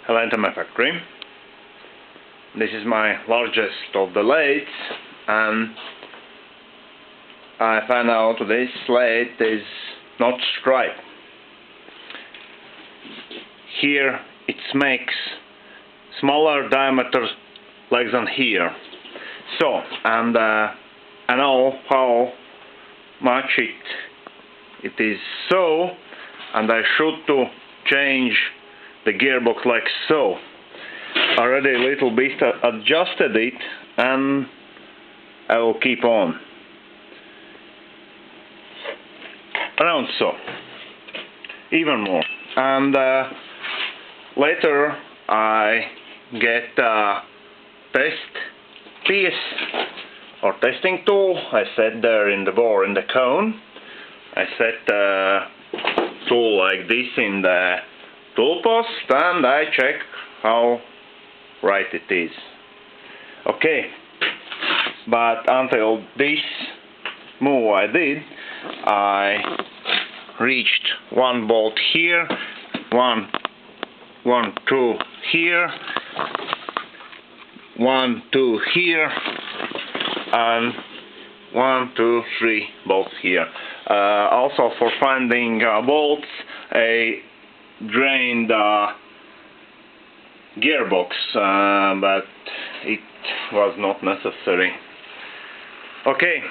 Lathe factory. This is my largest of the lathes, and I found out this lathe is not straight. Here it makes smaller diameter like than here. So, and I know how much it is so, and I should to change the gearbox like so. Already a little bit adjusted it, and I will keep on around so, even more. And later I get a test piece or testing tool. I set there in the bore in the cone. I set the tool like this in the tool post, and I check how right it is. Okay, but until this move I did, I reached one bolt here, one, two here, 1, 2 here, and 1, 2, 3 bolts here. Also for finding bolts, I drained gearbox, but it was not necessary. Okay.